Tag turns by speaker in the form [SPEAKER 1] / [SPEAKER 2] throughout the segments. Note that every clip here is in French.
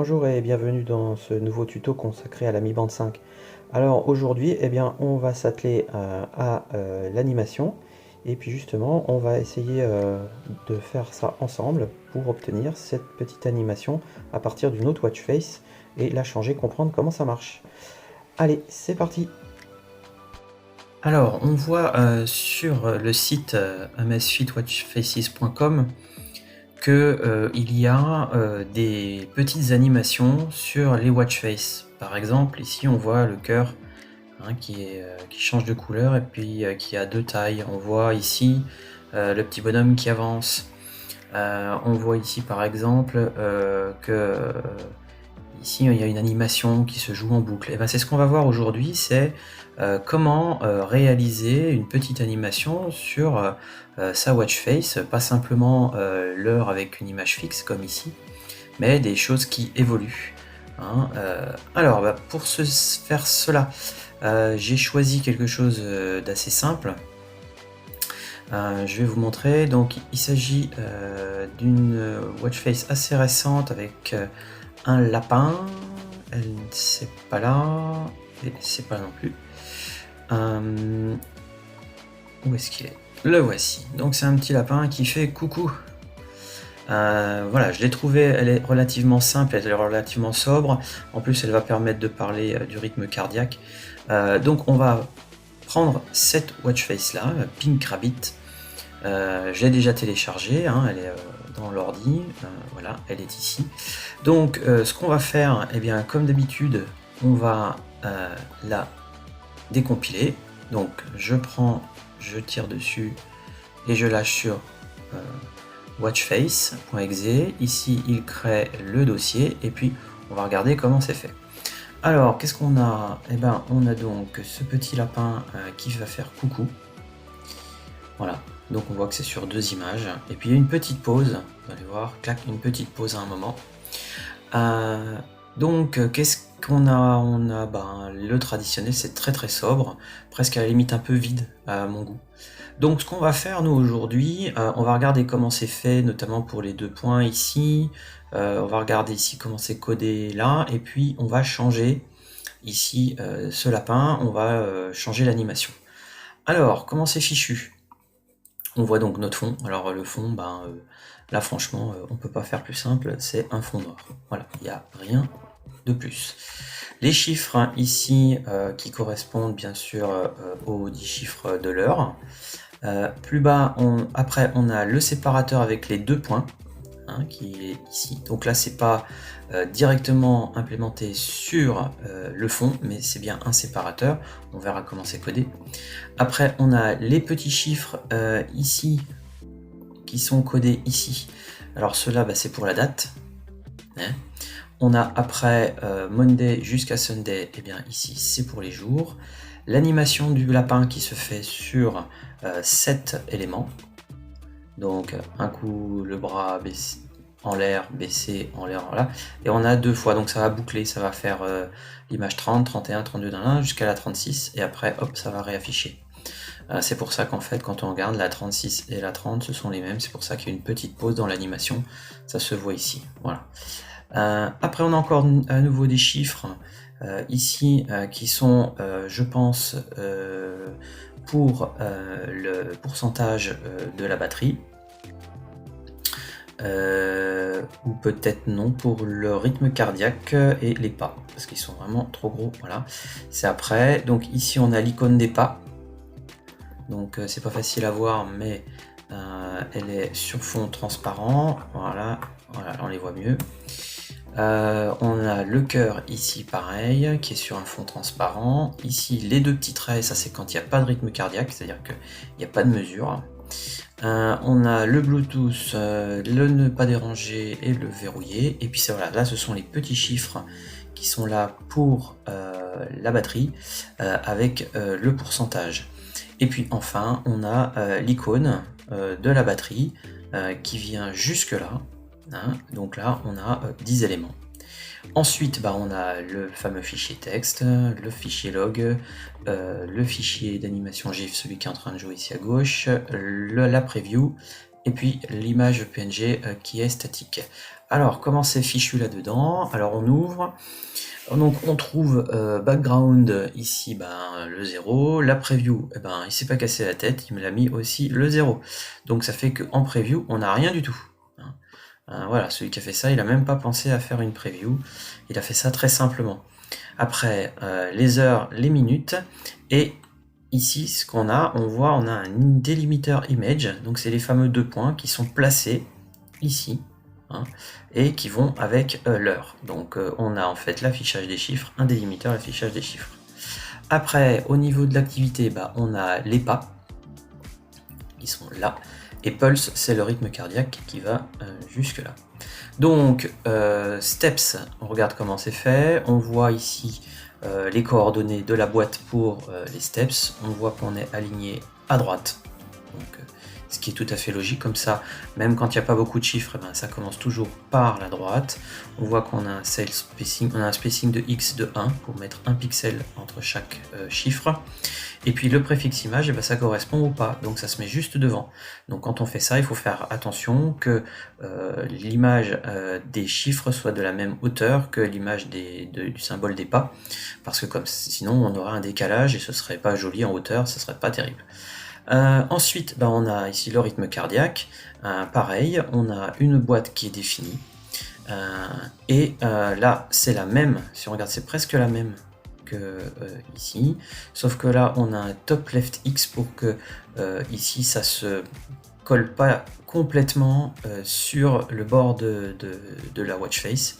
[SPEAKER 1] Bonjour et bienvenue dans ce nouveau tuto consacré à la Mi Band 5. Alors aujourd'hui, on va s'atteler à l'animation et puis justement, on va essayer de faire ça ensemble pour obtenir cette petite animation à partir d'une autre watch face et la changer, comprendre comment ça marche. Allez, c'est parti! Alors, on voit sur le site amazfitwatchfaces.com que il y a des petites animations sur les watch faces. Par exemple, ici on voit le cœur qui change de couleur et puis qui a deux tailles. On voit ici le petit bonhomme qui avance. On voit ici par exemple que ici il y a une animation qui se joue en boucle. Et ben, c'est ce qu'on va voir aujourd'hui, c'est comment réaliser une petite animation sur sa watch face, pas simplement l'heure avec une image fixe comme ici, mais des choses qui évoluent. Alors, pour faire cela, j'ai choisi quelque chose d'assez simple. Je vais vous montrer. Donc, il s'agit d'une watch face assez récente avec un lapin. Elle c'est pas là, et c'est pas là non plus. Où est-ce qu'il est? Le voici. Donc c'est un petit lapin qui fait coucou. Voilà, je l'ai trouvé, elle est relativement simple, elle est relativement sobre. En plus, elle va permettre de parler du rythme cardiaque. Donc on va prendre cette watch face là, Pink Rabbit. Je l'ai déjà téléchargée, elle est dans l'ordi. Voilà, elle est ici. Donc ce qu'on va faire, bien comme d'habitude, on va la décompiler. Donc je tire dessus et je lâche sur watchface.exe. Ici il crée le dossier et puis on va regarder comment c'est fait. Alors qu'est-ce qu'on a? On a donc ce petit lapin qui va faire coucou. Voilà, donc on voit que c'est sur deux images et puis il y a une petite pause, vous allez voir, clac, une petite pause à un moment. Donc qu'est-ce qu'on a? On a le traditionnel, c'est très sobre, presque à la limite un peu vide à mon goût. Donc ce qu'on va faire nous aujourd'hui, on va regarder comment c'est fait, notamment pour les 2 points ici. On va regarder ici comment c'est codé là, et puis on va changer ici ce lapin, on va changer l'animation. Alors comment c'est fichu? On voit donc notre fond. Alors le fond, là franchement, on peut pas faire plus simple, c'est un fond noir. Voilà, il n'y a rien de plus. Les chiffres ici qui correspondent bien sûr aux 10 chiffres de l'heure. Plus bas, après on a le séparateur avec les 2 points qui est ici. Donc là c'est pas directement implémenté sur le fond, mais c'est bien un séparateur. On verra comment c'est codé. Après on a les petits chiffres ici qui sont codés ici. Alors ceux-là c'est pour la date. On a après Monday jusqu'à Sunday, et bien ici c'est pour les jours. L'animation du lapin qui se fait sur 7 éléments. Donc un coup le bras baissé, en l'air, baissé, en l'air, là. Et on a 2 fois, donc ça va boucler, ça va faire l'image 30, 31, 32 dans l'un jusqu'à la 36, et après hop, ça va réafficher. C'est pour ça qu'en fait, quand on regarde la 36 et la 30, ce sont les mêmes, c'est pour ça qu'il y a une petite pause dans l'animation, ça se voit ici. Voilà. Après, on a encore à nouveau des chiffres ici qui sont, je pense, pour le pourcentage de la batterie. Ou peut-être non pour le rythme cardiaque et les pas, parce qu'ils sont vraiment trop gros. Voilà, c'est après. Donc ici, on a l'icône des pas. Donc c'est pas facile à voir, mais elle est sur fond transparent. Voilà, on les voit mieux. On a le cœur ici pareil, qui est sur un fond transparent. Ici les 2 petits traits, ça c'est quand il n'y a pas de rythme cardiaque, c'est-à-dire qu'il n'y a pas de mesure. On a le Bluetooth, le ne pas déranger et le verrouiller. Et puis voilà, là ce sont les petits chiffres qui sont là pour la batterie avec le pourcentage. Et puis enfin on a l'icône de la batterie qui vient jusque là. Donc là on a 10 éléments. Ensuite on a le fameux fichier texte, le fichier log, le fichier d'animation GIF, celui qui est en train de jouer ici à gauche, la preview, et puis l'image PNG qui est statique. Alors, comment c'est fichu là-dedans? Alors, on ouvre. Donc, on trouve background, ici, le 0. La preview, il s'est pas cassé la tête, il me l'a mis aussi le 0. Donc, ça fait qu'en preview, on n'a rien du tout. Voilà, celui qui a fait ça, il n'a même pas pensé à faire une preview. Il a fait ça très simplement. Après, les heures, les minutes, et ici, ce qu'on a, on a un delimiter image, donc c'est les fameux 2 points qui sont placés ici, et qui vont avec l'heure. Donc on a en fait l'affichage des chiffres, un délimiter, l'affichage des chiffres. Après, au niveau de l'activité, on a les pas, qui sont là, et pulse, c'est le rythme cardiaque qui va jusque là. Donc, steps, on regarde comment c'est fait, on voit ici les coordonnées de la boîte pour les steps, on voit qu'on est aligné à droite, donc, ce qui est tout à fait logique, comme ça, même quand il n'y a pas beaucoup de chiffres, ça commence toujours par la droite. On voit qu'on a un spacing, on a un spacing de X de 1 pour mettre un pixel entre chaque chiffre. Et puis le préfixe image, ça correspond ou pas, donc ça se met juste devant. Donc quand on fait ça, il faut faire attention que l'image des chiffres soit de la même hauteur que l'image du symbole des pas, parce que sinon on aura un décalage et ce serait pas joli en hauteur, ce serait pas terrible. Ensuite, on a ici le rythme cardiaque. Pareil, on a une boîte qui est définie. Et là, c'est la même. Si on regarde, c'est presque la même que ici. Sauf que là, on a un top left X pour que ici, ça se colle pas complètement sur le bord de la watch face.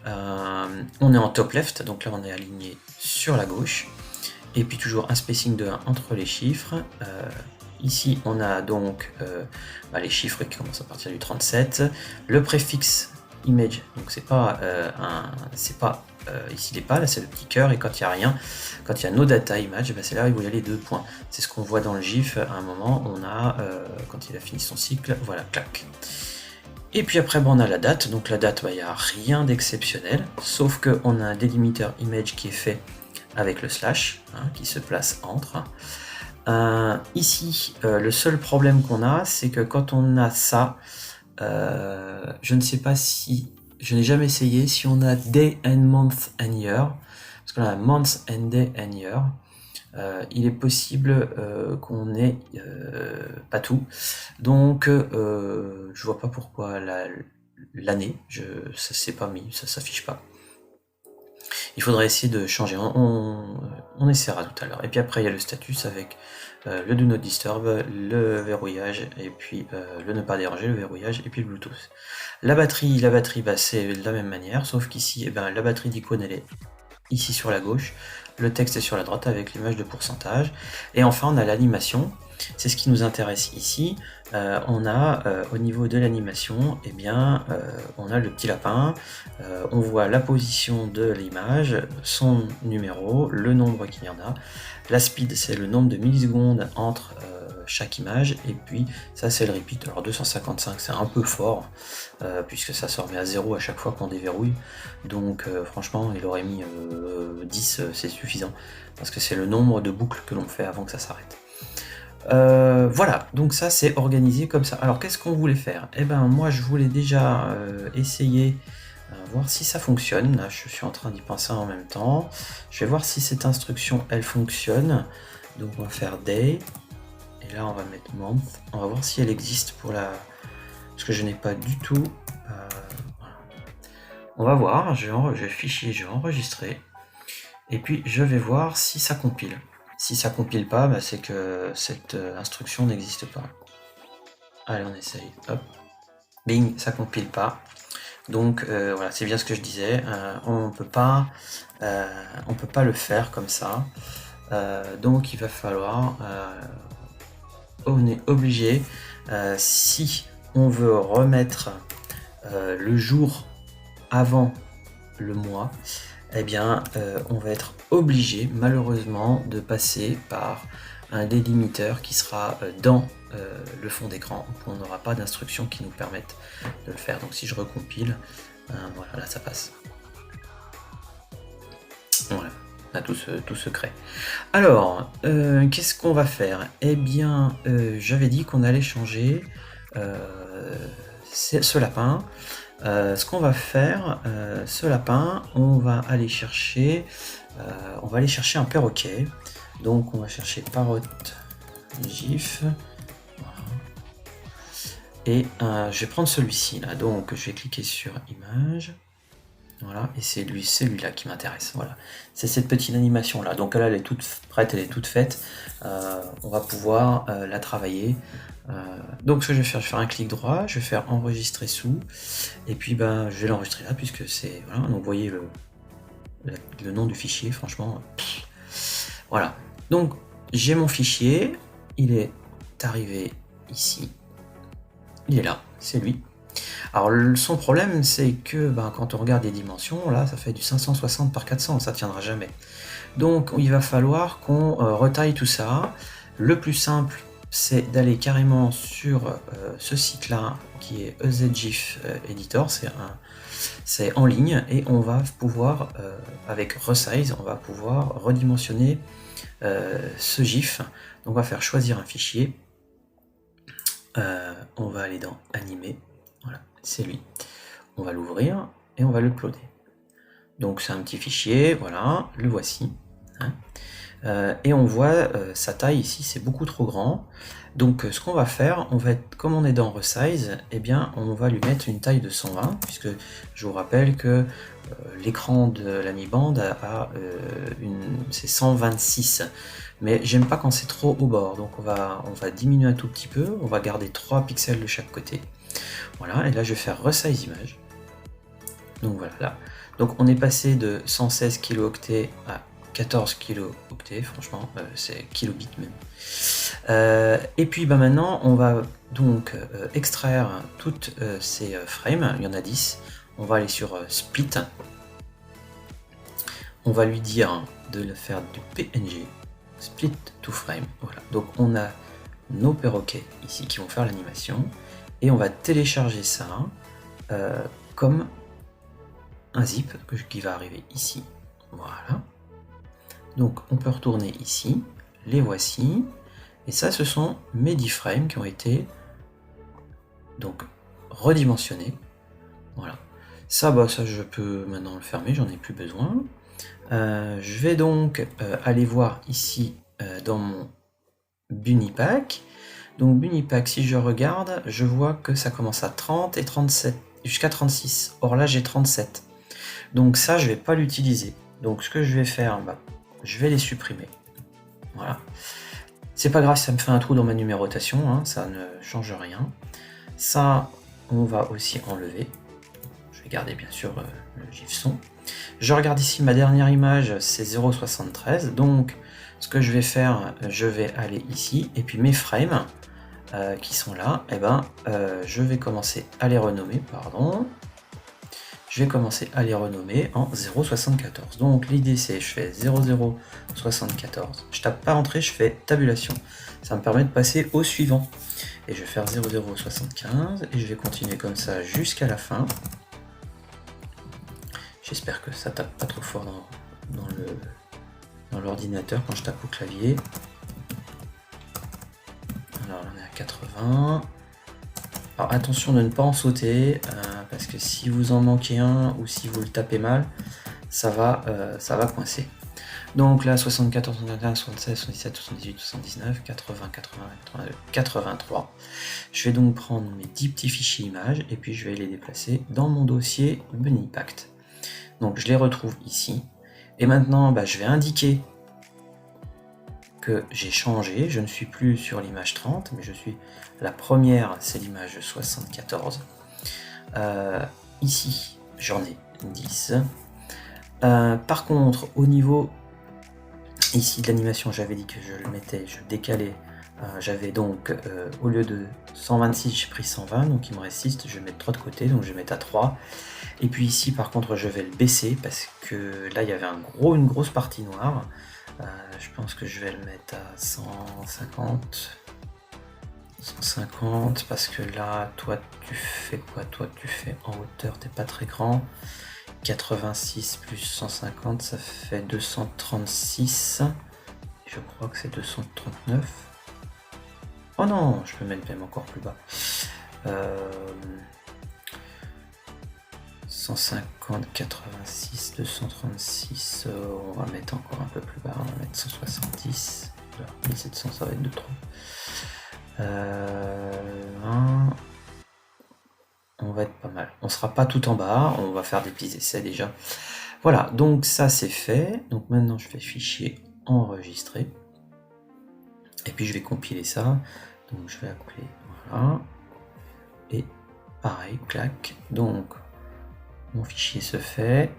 [SPEAKER 1] On est en top left, donc là, on est aligné sur la gauche. Et puis toujours un spacing de 1 entre les chiffres. Ici, on a donc les chiffres qui commencent à partir du 37. Le préfixe image, donc c'est pas ici les pas, là c'est le petit cœur, et quand il n'y a rien, quand il y a no data image, c'est là où il y a les 2 points. C'est ce qu'on voit dans le GIF, à un moment, on a, quand il a fini son cycle, voilà, clac. Et puis après, on a la date, donc la date, il n'y a rien d'exceptionnel, sauf qu'on a un delimiter image qui est fait avec le slash, qui se place entre. Ici, le seul problème qu'on a, c'est que quand on a ça, je ne sais pas si, je n'ai jamais essayé, si on a day and month and year, parce qu'on a month and day and year, il est possible qu'on ait pas tout. Donc, je vois pas pourquoi l'année, ça s'est pas mis, ça s'affiche pas. Il faudrait essayer de changer, on essaiera tout à l'heure. Et puis après il y a le status avec le do not disturb, le verrouillage, et puis le ne pas déranger, le verrouillage, et puis le Bluetooth. La batterie c'est de la même manière, sauf qu'ici la batterie d'icône elle est ici sur la gauche, le texte est sur la droite avec l'image de pourcentage, et enfin on a l'animation. C'est ce qui nous intéresse ici. On a au niveau de l'animation, on a le petit lapin, on voit la position de l'image, son numéro, le nombre qu'il y en a. La speed, c'est le nombre de millisecondes entre chaque image, et puis ça c'est le repeat. Alors 255 c'est un peu fort, puisque ça se remet à 0 à chaque fois qu'on déverrouille, donc franchement il aurait mis 10, c'est suffisant, parce que c'est le nombre de boucles que l'on fait avant que ça s'arrête. Voilà, donc ça c'est organisé comme ça. Alors qu'est-ce qu'on voulait faire? Moi je voulais déjà essayer, voir si ça fonctionne. Là, je suis en train d'y penser en même temps. Je vais voir si cette instruction elle fonctionne. Donc on va faire day, et là on va mettre month. On va voir si elle existe pour la... parce que je n'ai pas du tout... voilà. On va voir, je vais fichier, je vais enregistrer, et puis je vais voir si ça compile. Si ça compile pas, c'est que cette instruction n'existe pas. Allez, on essaye. Hop. Bing, ça compile pas. Donc voilà, c'est bien ce que je disais. On peut pas le faire comme ça. Donc il va falloir, on est obligé, si on veut remettre le jour avant le mois, on va être obligé malheureusement de passer par un délimiter qui sera dans le fond d'écran. On n'aura pas d'instructions qui nous permettent de le faire. Donc si je recompile, voilà, là ça passe. Voilà, on a tout se crée. Alors, qu'est-ce qu'on va faire? J'avais dit qu'on allait changer ce lapin. Ce qu'on va faire, ce lapin, on va aller chercher un perroquet. Donc on va chercher parrot gif. Voilà. Et je vais prendre celui-ci là. Donc je vais cliquer sur image. Voilà, et c'est celui-là qui m'intéresse. Voilà, c'est cette petite animation là. Donc là, elle est toute prête, elle est toute faite. On va pouvoir la travailler. Donc ce que je vais faire un clic droit, je vais faire enregistrer sous, et puis ben je vais l'enregistrer là puisque c'est voilà. Donc vous voyez le nom du fichier, franchement. Voilà. Donc j'ai mon fichier, il est arrivé ici. Il est là, c'est lui. Alors son problème c'est que quand on regarde les dimensions, là ça fait du 560 par 400, ça tiendra jamais. Donc il va falloir qu'on retaille tout ça. Le plus simple c'est d'aller carrément sur ce site là qui est EZGIF Editor, c'est en ligne et on va pouvoir avec Resize, on va pouvoir redimensionner ce GIF. Donc on va faire choisir un fichier, on va aller dans animer. Voilà, c'est lui. On va l'ouvrir et on va l'uploader. Donc c'est un petit fichier, voilà, le voici. Hein. Et on voit sa taille ici, c'est beaucoup trop grand. Donc ce qu'on va faire, comme on est dans Resize, eh bien on va lui mettre une taille de 120, puisque je vous rappelle que l'écran de la Mi Band c'est 126. Mais j'aime pas quand c'est trop au bord, donc on va diminuer un tout petit peu, on va garder 3 pixels de chaque côté. Voilà, et là je vais faire Resize image. Donc voilà, là. Donc on est passé de 116 kilooctets à 14 kilooctets, franchement, c'est kilobits même. Et puis maintenant, on va donc extraire toutes ces frames, il y en a 10. On va aller sur Split. On va lui dire de le faire du PNG, Split to Frame. Voilà, donc on a nos perroquets ici qui vont faire l'animation. Et on va télécharger ça comme un zip qui va arriver ici. Voilà. Donc on peut retourner ici. Les voici. Et ça, ce sont mes 10 frames qui ont été donc redimensionnés. Voilà. Ça, ça je peux maintenant le fermer, j'en ai plus besoin. Je vais donc aller voir ici dans mon Bunipack. Donc Bunipack, si je regarde, je vois que ça commence à 30 et 37, jusqu'à 36. Or là, j'ai 37. Donc ça, je vais pas l'utiliser. Donc ce que je vais faire, je vais les supprimer. Voilà. C'est pas grave si ça me fait un trou dans ma numérotation, hein, ça ne change rien. Ça, on va aussi enlever. Je vais garder bien sûr le GIF son. Je regarde ici ma dernière image, c'est 0,73. Donc ce que je vais faire, je vais aller ici, et puis mes frames qui sont là, je vais commencer à les renommer, Je vais commencer à les renommer en 0,74. Donc l'idée c'est, je fais 0,074, je tape pas entrée, je fais tabulation. Ça me permet de passer au suivant. Et je vais faire 0,075, et je vais continuer comme ça jusqu'à la fin. J'espère que ça tape pas trop fort dans l'ordinateur quand je tape au clavier. Alors on est à 80. Alors attention de ne pas en sauter, parce que si vous en manquez un ou si vous le tapez mal, ça va coincer. Donc là 74, 75, 76, 77, 78, 79, 80, 80, 82, 83. Je vais donc prendre mes 10 petits fichiers images et puis je vais les déplacer dans mon dossier Bunipack. Donc je les retrouve ici. Et maintenant je vais indiquer que j'ai changé, je ne suis plus sur l'image 30, mais je suis la première, c'est l'image 74. Ici, j'en ai 10. Par contre, au niveau ici de l'animation, j'avais dit que je le mettais, je décalais. J'avais donc, au lieu de 126, j'ai pris 120, donc il me reste 6, je vais mettre 3 de côté, donc je vais mettre à 3. Et puis ici, par contre, je vais le baisser, parce que là, il y avait une grosse partie noire. Je pense que je vais le mettre à 150. 150, parce que là, toi, tu fais quoi? Toi, tu fais en hauteur, t'es pas très grand. 86 plus 150, ça fait 236. Je crois que c'est 239. Oh non, je peux mettre même encore plus bas. 150, 86, 236, on va mettre encore un peu plus bas, on va mettre 170, 1700 ça va être de trop. On va être pas mal. On sera pas tout en bas, on va faire des petits essais déjà. Voilà, donc ça c'est fait. Donc maintenant je fais fichier enregistrer. Et puis je vais compiler ça. Donc je vais appeler, voilà. Et pareil, clac. Donc mon fichier se fait.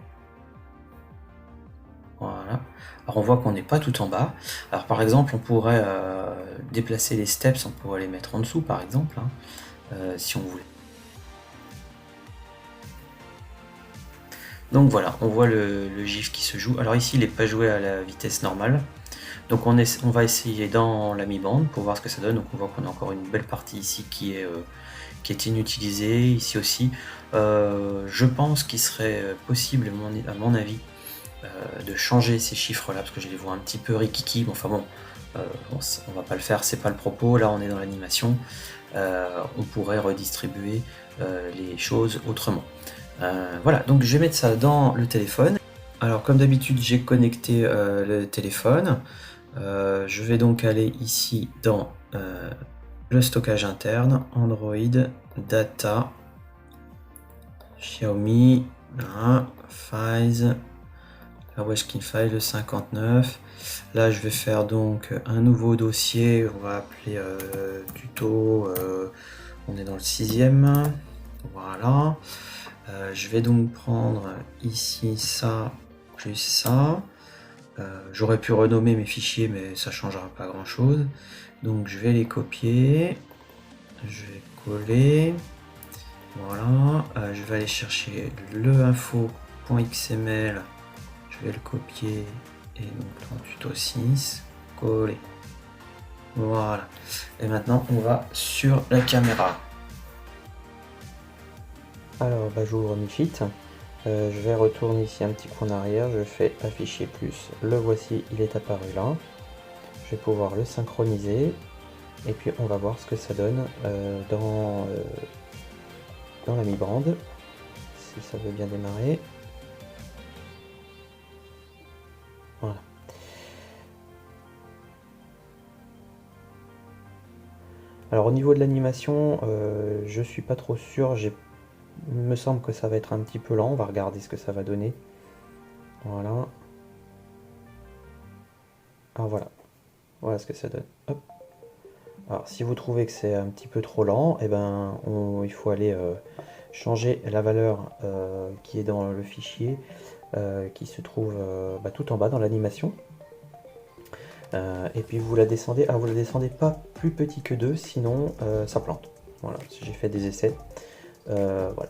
[SPEAKER 1] Voilà. Alors on voit qu'on n'est pas tout en bas. Alors par exemple, on pourrait déplacer les steps, on pourrait les mettre en dessous par exemple, hein, si on voulait. Donc voilà, on voit le GIF qui se joue. Alors ici, il n'est pas joué à la vitesse normale. Donc on va essayer dans la mi-bande pour voir ce que ça donne. Donc on voit qu'on a encore une belle partie ici qui est inutilisée. Ici aussi, je pense qu'il serait possible, à mon avis, de changer ces chiffres-là, parce que je les vois un petit peu rikiki. Enfin bon, on va pas le faire, c'est pas le propos. Là, on est dans l'animation. On pourrait redistribuer les choses autrement. Voilà, donc je vais mettre ça dans le téléphone. Alors comme d'habitude, j'ai connecté le téléphone. Je vais donc aller ici dans le stockage interne, Android, Data, Xiaomi, Files, Weshkin File 59. Là, je vais faire donc un nouveau dossier. On va appeler tuto. On est dans le 6e. Voilà. Je vais donc prendre ici ça plus ça. J'aurais pu renommer mes fichiers, mais ça changera pas grand chose. Donc je vais les copier. Je vais coller. Voilà. Je vais aller chercher le info.xml. Je vais le copier et donc en tuto 6. Coller. Voilà. Et maintenant on va sur la caméra. Alors j'ouvre Mifit. Je vais retourner ici un petit coup en arrière, je fais afficher plus, le voici, il est apparu là. Je vais pouvoir le synchroniser et puis on va voir ce que ça donne dans la mi-bande, si ça veut bien démarrer. Voilà. Alors au niveau de l'animation, je suis pas trop sûr, il me semble que ça va être un petit peu lent, on va regarder ce que ça va donner. Voilà. Alors voilà ce que ça donne. Hop. Alors si vous trouvez que c'est un petit peu trop lent, eh ben, il faut aller changer la valeur qui est dans le fichier, qui se trouve tout en bas dans l'animation. Et puis vous la descendez, vous la descendez pas plus petit que 2, sinon ça plante. Voilà, j'ai fait des essais. Voilà.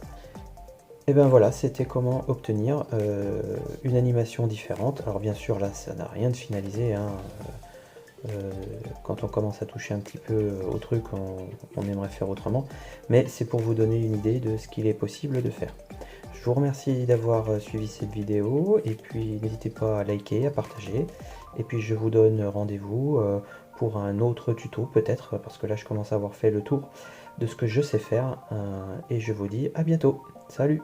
[SPEAKER 1] Et ben voilà, c'était comment obtenir une animation différente. Alors bien sûr là ça n'a rien de finalisé, hein. Quand on commence à toucher un petit peu au truc, on aimerait faire autrement, mais c'est pour vous donner une idée de ce qu'il est possible de faire. Je vous remercie d'avoir suivi cette vidéo, et puis n'hésitez pas à liker, à partager, et puis je vous donne rendez-vous pour un autre tuto peut-être, parce que là je commence à avoir fait le tour de ce que je sais faire, et je vous dis à bientôt. Salut!